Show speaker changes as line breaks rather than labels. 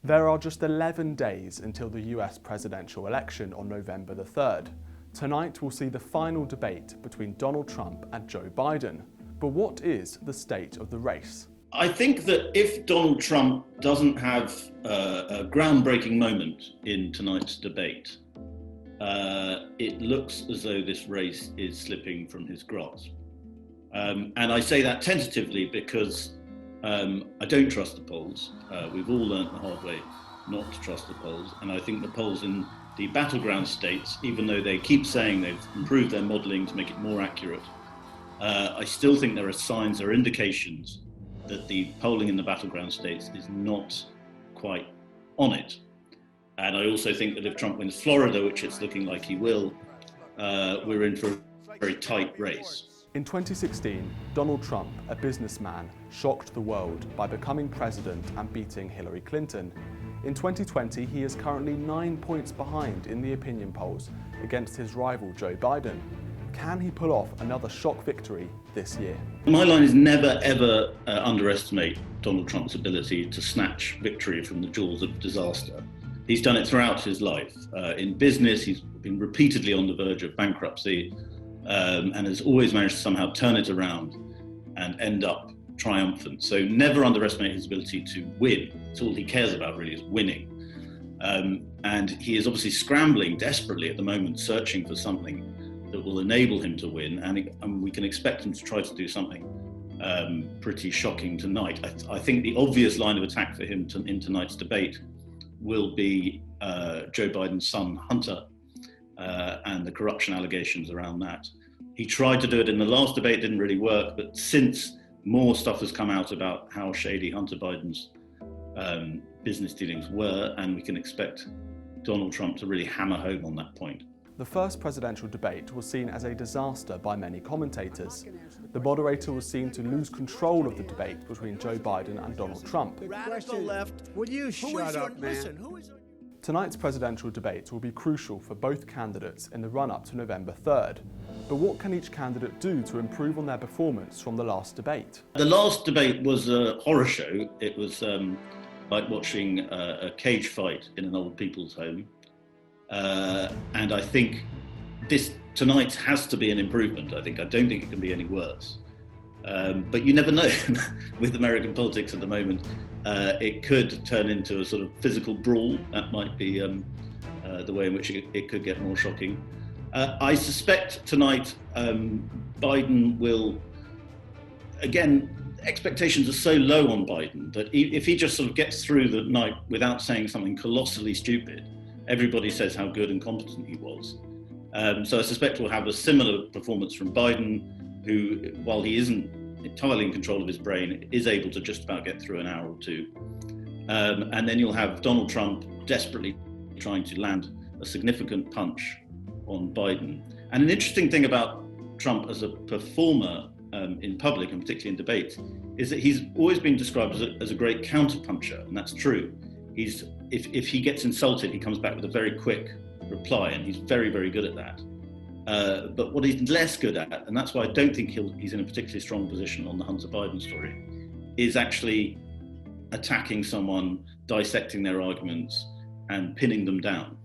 There are just 11 days until the US presidential election on November the 3rd. Tonight we'll see the final debate between Donald Trump and Joe Biden. But what is the state of the race?
I think that if Donald Trump doesn't have a groundbreaking moment in tonight's debate, it looks as though this race is slipping from his grasp. And I say that tentatively because I don't trust the polls. We've all learned the hard way not to trust the polls. And I think the polls in the battleground states, even though they keep saying they've improved their modelling to make it more accurate, I still think there are signs or indications that the polling in the battleground states is not quite on it. And I also think that if Trump wins Florida, which it's looking like he will, we're in for a very tight race.
In 2016, Donald Trump, a businessman, shocked the world by becoming president and beating Hillary Clinton. In 2020, he is currently 9 points behind in the opinion polls against his rival Joe Biden. Can he pull off another shock victory this year?
My line is never, ever underestimate Donald Trump's ability to snatch victory from the jaws of disaster. He's done it throughout his life. In business, he's been repeatedly on the verge of bankruptcy and has always managed to somehow turn it around and end up triumphant. So never underestimate his ability to win. It's all he cares about really is winning. And he is obviously scrambling desperately at the moment, searching for something that will enable him to win, and we can expect him to try to do something pretty shocking tonight. I think the obvious line of attack for him in tonight's debate will be Joe Biden's son, Hunter, and the corruption allegations around that. He tried to do it in the last debate, didn't really work, but since more stuff has come out about how shady Hunter Biden's business dealings were, and we can expect Donald Trump to really hammer home on that point.
The first presidential debate was seen as a disaster by many commentators. The moderator was seen to lose control of the debate between Joe Biden and Donald Trump.
Radical left. Would you shut up, man?
Tonight's presidential debate will be crucial for both candidates in the run-up to November 3rd. But what can each candidate do to improve on their performance from the last debate?
The last debate was a horror show. It was like watching a cage fight in an old people's home. And I think tonight has to be an improvement. I don't think it can be any worse. But you never know with American politics at the moment. It could turn into a sort of physical brawl. That might be the way in which it could get more shocking. I suspect tonight Biden will, again, expectations are so low on Biden that if he just sort of gets through the night without saying something colossally stupid, everybody says how good and competent he was. So I suspect we'll have a similar performance from Biden, who, while he isn't entirely in control of his brain, is able to just about get through an hour or two. And then you'll have Donald Trump desperately trying to land a significant punch on Biden. And an interesting thing about Trump as a performer in public, and particularly in debates, is that he's always been described as a great counterpuncher, and that's true. If he gets insulted, he comes back with a very quick reply, and he's very, very good at that. But what he's less good at, and that's why I don't think he's in a particularly strong position on the Hunter Biden story, is actually attacking someone, dissecting their arguments, and pinning them down.